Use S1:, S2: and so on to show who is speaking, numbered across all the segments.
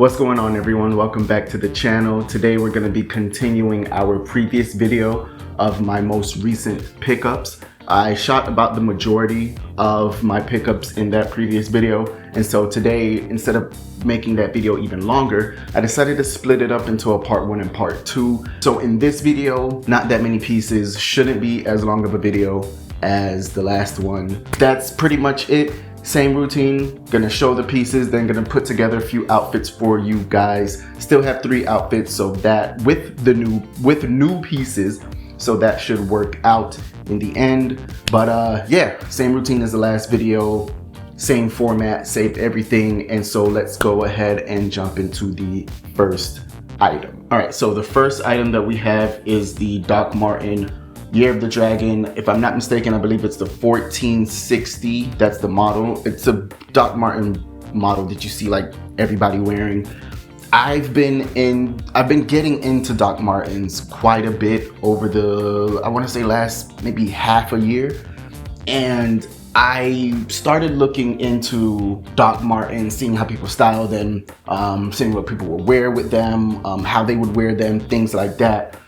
S1: What's going on, everyone? Welcome back to the channel. Today we're going to be continuing our previous video of my most recent pickups. I shot about the majority of my pickups in that previous video, and so today, instead of making that video even longer, I decided to split it up into a part 1 and part 2. So in this video, not that many pieces, shouldn't be as long of a video as the last one. That's pretty much it. Same routine, gonna show the pieces, then gonna put together a few outfits for you guys. Still have 3 outfits, so that with new pieces, so that should work out in the end. But yeah, same routine as the last video, same format, saved everything, and so let's go ahead and jump into the first item. All right, so the first item that we have is the Doc Marten Year of the Dragon. If I'm not mistaken, I believe it's the 1460. That's the model. It's a Doc Marten model that you see like everybody wearing. I've been getting into Doc Martens quite a bit over the, I want to say last maybe half a year. And I started looking into Doc Martens, seeing how people style them, seeing what people would wear with them, how they would wear them, things like that.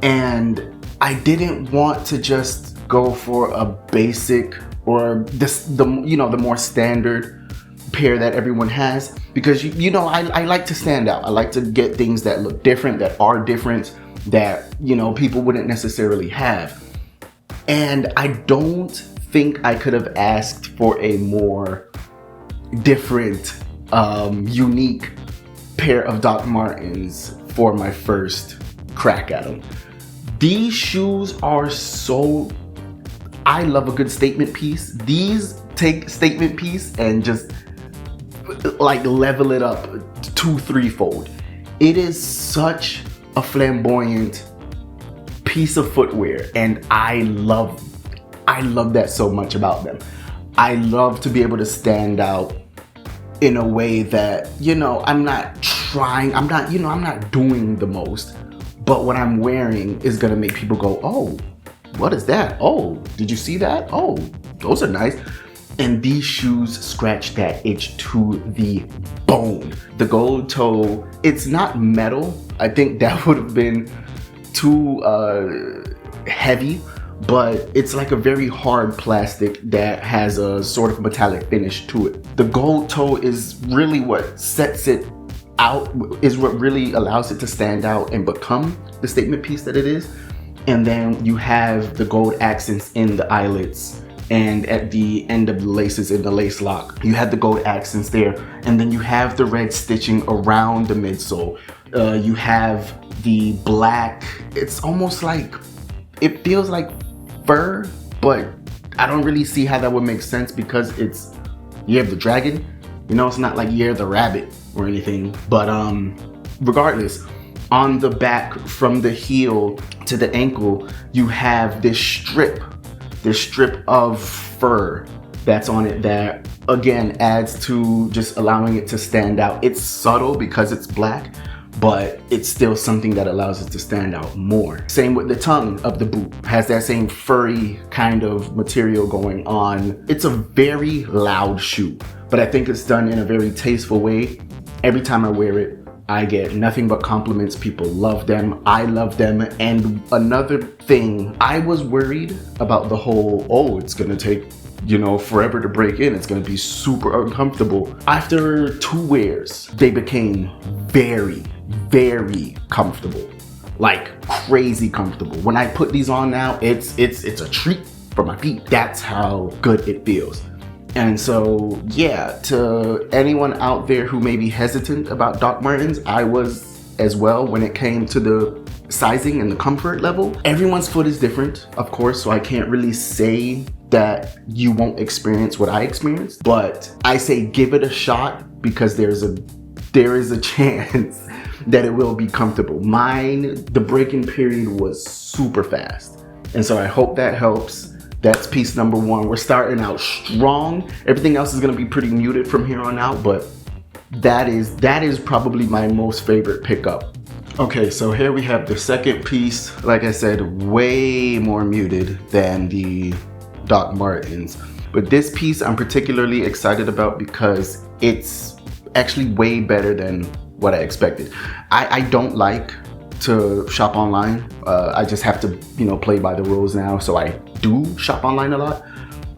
S1: And I didn't want to just go for a basic or the more standard pair that everyone has, because I like to stand out. I like to get things that look different, that are different, that people wouldn't necessarily have. And I don't think I could have asked for a more different, unique pair of Doc Martens for my first crack at them. These shoes are so, I love a good statement piece. These take statement piece and just like level it up 2-3-fold. It is such a flamboyant piece of footwear, and I love that so much about them. I love to be able to stand out in a way that, I'm not doing the most, but what I'm wearing is gonna make people go, oh, what is that? Oh, did you see that? Oh, those are nice. And these shoes scratch that itch to the bone. The gold toe, it's not metal. I think that would have been too heavy, but it's like a very hard plastic that has a sort of metallic finish to it. The gold toe is really what sets it out, is what really allows it to stand out and become the statement piece that it is. And then you have the gold accents in the eyelets, and at the end of the laces in the lace lock, you have the gold accents there. And then you have the red stitching around the midsole. You have the black, it's almost like, it feels like fur, but I don't really see how that would make sense because it's Year of the Dragon. It's not like Year of the Rabbit or anything. But regardless, on the back from the heel to the ankle, you have this strip of fur that's on it that again adds to just allowing it to stand out. It's subtle because it's black, but it's still something that allows it to stand out more. Same with the tongue of the boot, has that same furry kind of material going on. It's a very loud shoe, but I think it's done in a very tasteful way. Every time I wear it, I get nothing but compliments. People love them. I love them. And another thing, I was worried about the whole, oh, it's gonna take, forever to break in. It's gonna be super uncomfortable. After 2 wears, they became very, very comfortable. Like crazy comfortable. When I put these on now, it's a treat for my feet. That's how good it feels. And so, yeah, to anyone out there who may be hesitant about Doc Martens, I was as well when it came to the sizing and the comfort level. Everyone's foot is different, of course, so I can't really say that you won't experience what I experienced, but I say give it a shot because there is a chance that it will be comfortable. Mine, the break-in period was super fast, and so I hope that helps. That's piece number 1. We're starting out strong. Everything else is gonna be pretty muted from here on out, but that is probably my most favorite pickup. Okay, so here we have the second piece. Like I said, way more muted than the Doc Martens. But this piece I'm particularly excited about because it's actually way better than what I expected. I don't like to shop online. I just have to, you know, play by the rules now. So I do shop online a lot,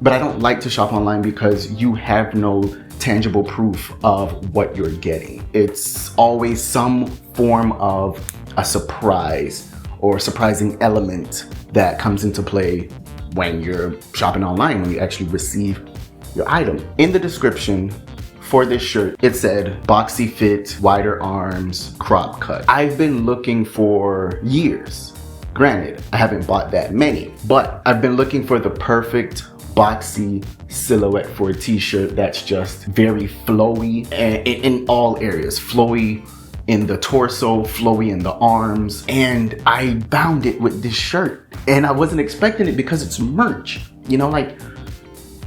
S1: but I don't like to shop online because you have no tangible proof of what you're getting. It's always some form of a surprise or surprising element that comes into play when you're shopping online, when you actually receive your item. In the description for this shirt, it said boxy fit, wider arms, crop cut. I've been looking for years. Granted, I haven't bought that many, but I've been looking for the perfect boxy silhouette for a t-shirt that's just very flowy and in all areas. Flowy in the torso, flowy in the arms, and I found it with this shirt. And I wasn't expecting it because it's merch. You know, like,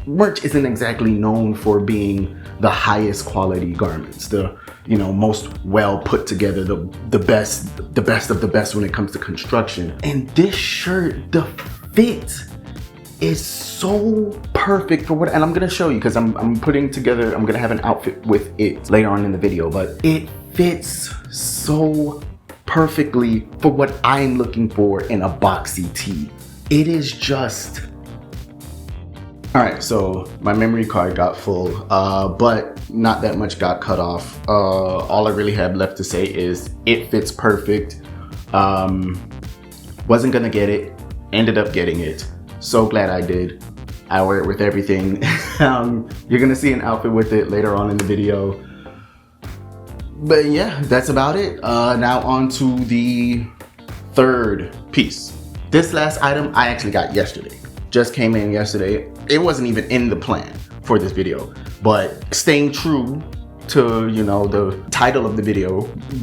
S1: merch isn't exactly known for being the highest quality garments, the, you know, most well put together, the best of the best when it comes to construction. And this shirt, the fit is so perfect for what, and I'm gonna show you because I'm putting together, I'm gonna have an outfit with it later on in the video, but it fits so perfectly for what I'm looking for in a boxy tee. It is just, all right, so my memory card got full, but not that much got cut off. All I really have left to say is it fits perfect. Wasn't gonna get it, ended up getting it. So glad I did. I wear it with everything. You're gonna see an outfit with it later on in the video. But yeah, that's about it. Now on to the third piece. This last item I actually got yesterday. Just came in yesterday. It wasn't even in the plan for this video, but staying true to, you know, the title of the video,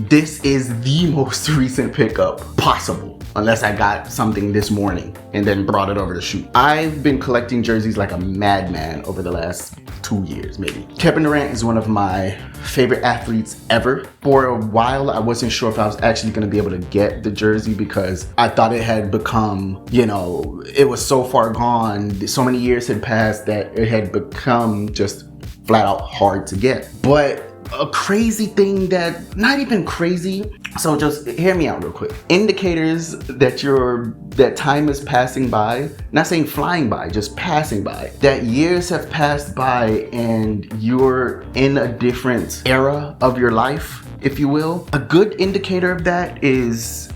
S1: this is the most recent pickup possible, unless I got something this morning and then brought it over to shoot. I've been collecting jerseys like a madman over the last 2 years, maybe. Kevin Durant is one of my favorite athletes ever. For a while, I wasn't sure if I was actually gonna be able to get the jersey because I thought it had become, you know, it was so far gone, so many years had passed that it had become just flat out hard to get. But a crazy thing that, not even crazy, so just hear me out real quick. Indicators that time is passing by, not saying flying by, just passing by, that years have passed by and you're in a different era of your life, if you will. A good indicator of that is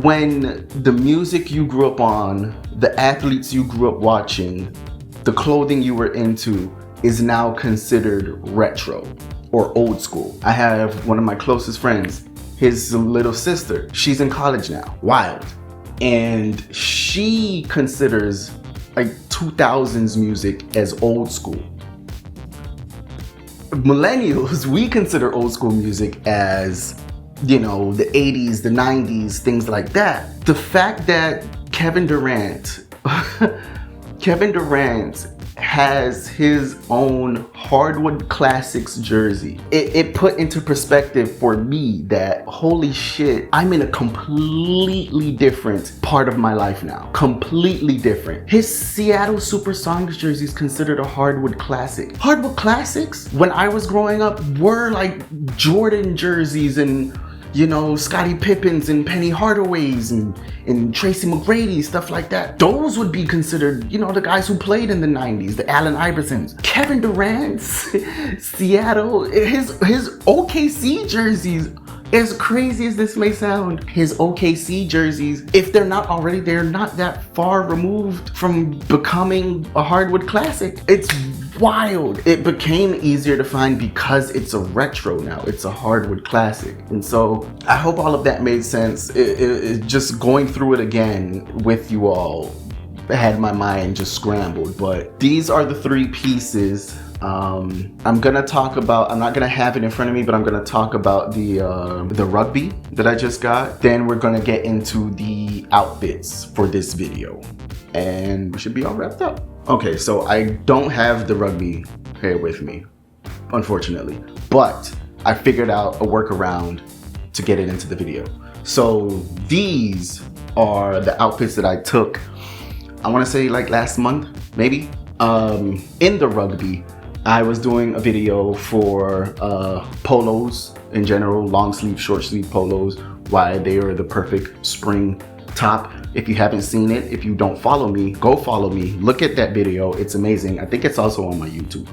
S1: when the music you grew up on, the athletes you grew up watching, the clothing you were into is now considered retro or old school. I have one of my closest friends, his little sister, she's in college now, wild. And she considers like 2000s music as old school. Millennials, we consider old school music as, you know, the 80s, the 90s, things like that. The fact that Kevin Durant has his own hardwood classics jersey. It put into perspective for me that, holy shit, I'm in a completely different part of my life now. Completely different. His Seattle Supersonics jersey is considered a hardwood classic. Hardwood classics, when I was growing up, were like Jordan jerseys and, you know, Scottie Pippens and Penny Hardaways and Tracy McGrady, stuff like that. Those would be considered, you know, the guys who played in the 90s, the Allen Iversons. Kevin Durant's Seattle, his OKC jerseys, as crazy as this may sound, his OKC jerseys, if they're not already, they're not that far removed from becoming a hardwood classic. It's wild. It became easier to find because it's a retro now. It's a hardwood classic. And so I hope all of that made sense. It just going through it again with you all had my mind just scrambled. But these are the three pieces. I'm gonna talk about, I'm not gonna have it in front of me, but I'm gonna talk about the Rugby that I just got. Then we're gonna get into the outfits for this video and we should be all wrapped up. Okay, so I don't have the Rugby here with me, unfortunately, but I figured out a workaround to get it into the video. So these are the outfits that I took, I wanna say like last month, maybe. In the Rugby, I was doing a video for polos in general, long sleeve, short sleeve polos, why they are the perfect spring top. If you haven't seen it, if you don't follow me, go follow me. Look at that video. It's amazing. I think it's also on my YouTube.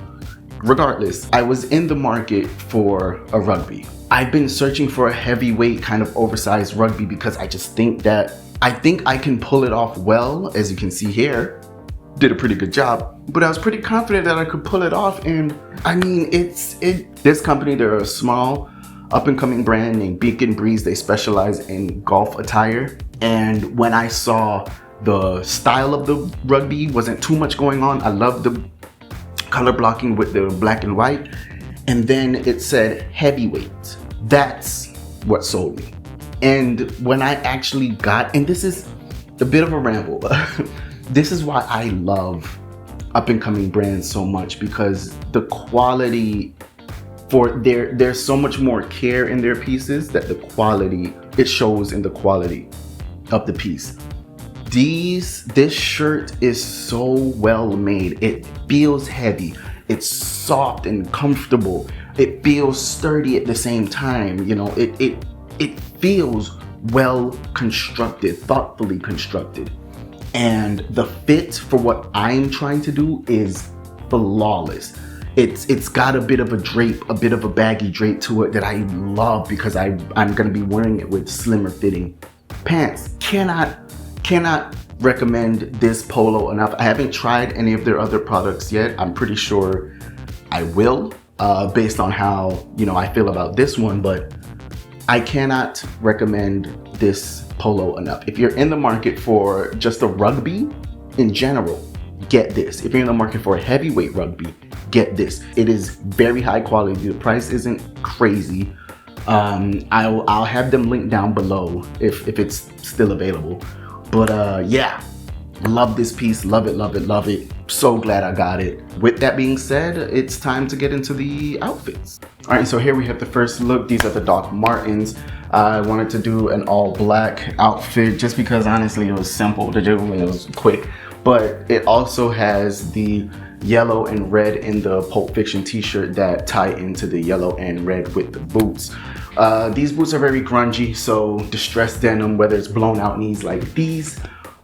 S1: Regardless, I was in the market for a rugby. I've been searching for a heavyweight kind of oversized rugby because I just think I can pull it off well. As you can see here, did a pretty good job, but I was pretty confident that I could pull it off. And I mean, this company, they're a small up and coming brand named Beacon Breeze. They specialize in golf attire. And when I saw the style of the rugby wasn't too much going on, I love the color blocking with the black and white. And then it said heavyweight. That's what sold me. And when I actually got, and this is a bit of a ramble, this is why I love up and coming brands so much, because the quality there's so much more care in their pieces that the quality, it shows in the quality of the piece. This shirt is so well made. It feels heavy. It's soft and comfortable. It feels sturdy at the same time. You know, it feels well constructed, thoughtfully constructed. And the fit for what I'm trying to do is flawless. It's got a bit of a drape, a bit of a baggy drape to it that I love, because I'm gonna be wearing it with slimmer fitting pants. Cannot recommend this polo enough. I haven't tried any of their other products yet. I'm pretty sure I will, based on how, you know, I feel about this one, but I cannot recommend this polo enough. If you're in the market for just a rugby in general, get this. If you're in the market for a heavyweight rugby, get this. It is very high quality. The price isn't crazy. I'll have them linked down below if it's still available. But yeah, love this piece. Love it, love it, love it. So glad I got it. With that being said, it's time to get into the outfits. All right, so here we have the first look. These are the Doc Martens. I wanted to do an all black outfit just because honestly it was simple to do and it was quick. But it also has the yellow and red in the Pulp Fiction t-shirt that tie into the yellow and red with the boots. These boots are very grungy, so distressed denim, whether it's blown out knees like these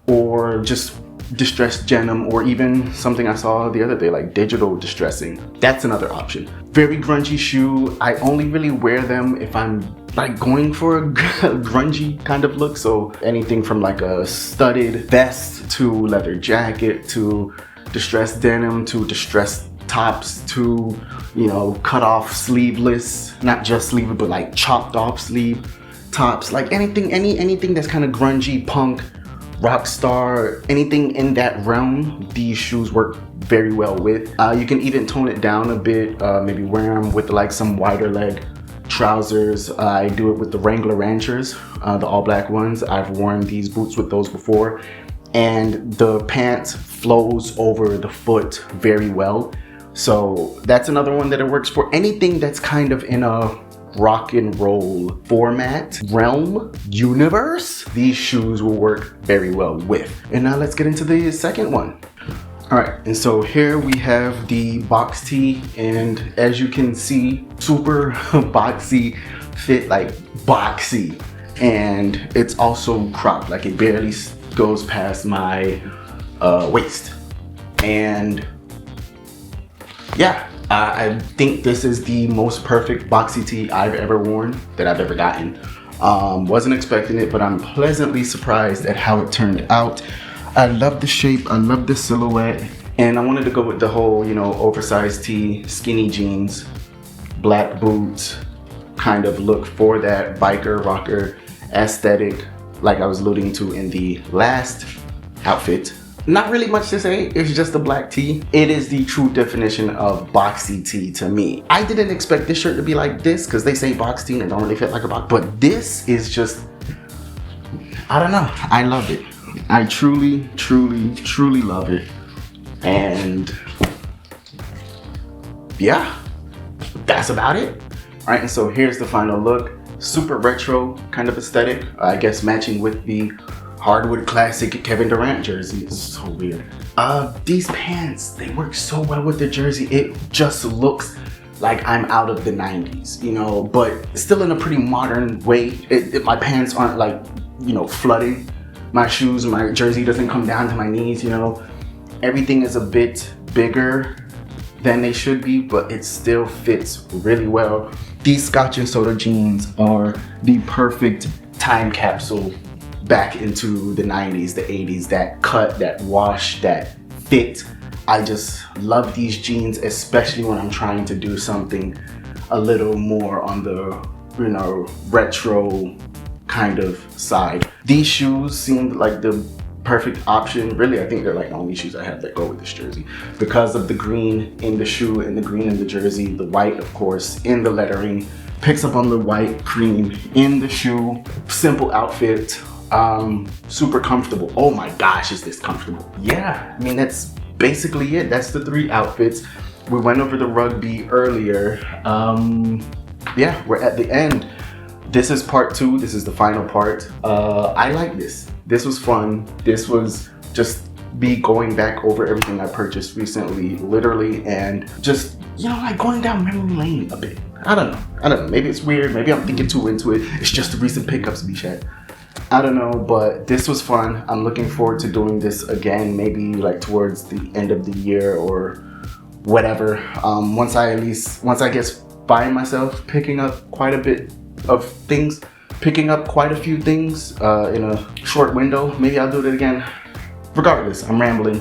S1: or just distressed denim, or even something I saw the other day like digital distressing, that's another option. Very grungy shoe. I only really wear them if I'm like going for a grungy kind of look. So anything from like a studded vest to leather jacket to distressed denim to distressed tops to, you know, cut off sleeveless, not just sleeve but like chopped off sleeve tops, like anything that's kind of grungy, punk, rock star, anything in that realm, these shoes work very well with. You can even tone it down a bit, maybe wear them with like some wider leg trousers. I do it with the Wrangler Ranchers, the all black ones. I've worn these boots with those before, and the pants flows over the foot very well. So that's another one that it works for. Anything that's kind of in a rock and roll format, realm, universe, these shoes will work very well with. And now let's get into the second one. All right, and so here we have the box tee, and as you can see, super boxy fit, like boxy, and it's also cropped, like it barely goes past my waist. And yeah, I think this is the most perfect boxy tee I've ever worn, that I've ever gotten. Wasn't expecting it, but I'm pleasantly surprised at how it turned out. I love the shape, I love the silhouette, and I wanted to go with the whole, you know, oversized tee, skinny jeans, black boots kind of look for that biker rocker aesthetic, like I was alluding to in the last outfit. Not really much to say, it's just a black tee. It is the true definition of boxy tee to me. I didn't expect this shirt to be like this, because they say box tee and it don't really fit like a box, but this is just, I don't know, I love it. I truly, truly, truly love it. And yeah, that's about it. All right, and so here's the final look. Super retro kind of aesthetic, I guess matching with the hardwood classic Kevin Durant jersey. It's so weird. These pants, they work so well with the jersey. It just looks like I'm out of the 90s, you know, but still in a pretty modern way. My pants aren't like, you know, flooding my shoes. My jersey doesn't come down to my knees, you know. Everything is a bit bigger than they should be, but it still fits really well. These Scotch and Soda jeans are the perfect time capsule back into the 90s, the 80s, that cut, that wash, that fit. I just love these jeans, especially when I'm trying to do something a little more on the, you know, retro kind of side. These shoes seemed like the perfect option. Really, I think they're like the only shoes I have that go with this jersey because of the green in the shoe and the green in the jersey, the white, of course, in the lettering, picks up on the white cream in the shoe. Simple outfit, super comfortable. Oh my gosh, is this comfortable? Yeah, I mean, that's basically it. That's the 3 outfits. We went over the rugby earlier. Yeah, we're at the end. This is part 2. This is the final part. I like this. This was fun. This was just me going back over everything I purchased recently, literally, and just, you know, like going down memory lane a bit. I don't know. Maybe it's weird. Maybe I'm thinking too into it. It's just the recent pickups, Bichette. I don't know, but this was fun. I'm looking forward to doing this again, maybe like towards the end of the year or whatever. Once I find myself picking up quite a bit of things, picking up quite a few things in a short window. Maybe I'll do it again. Regardless, I'm rambling.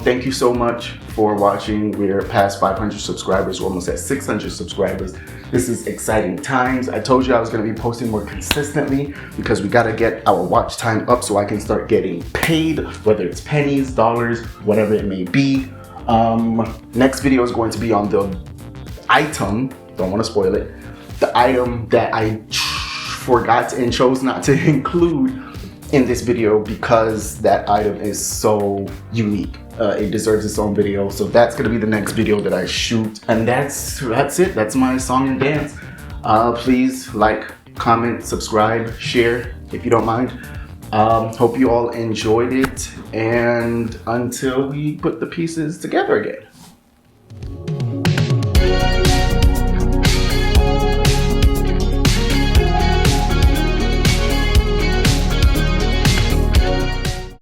S1: Thank you so much for watching. We're past 500 subscribers. We're almost at 600 subscribers. This is exciting times. I told you I was going to be posting more consistently because we got to get our watch time up so I can start getting paid, whether it's pennies, dollars, whatever it may be. Next video is going to be on the item, don't want to spoil it, the item that I forgot and chose not to include in this video because that item is so unique. It deserves its own video, so that's gonna be the next video that I shoot. And that's it. That's my song and dance. Please like, comment, subscribe, share if you don't mind. Hope you all enjoyed it, and until we put the pieces together again.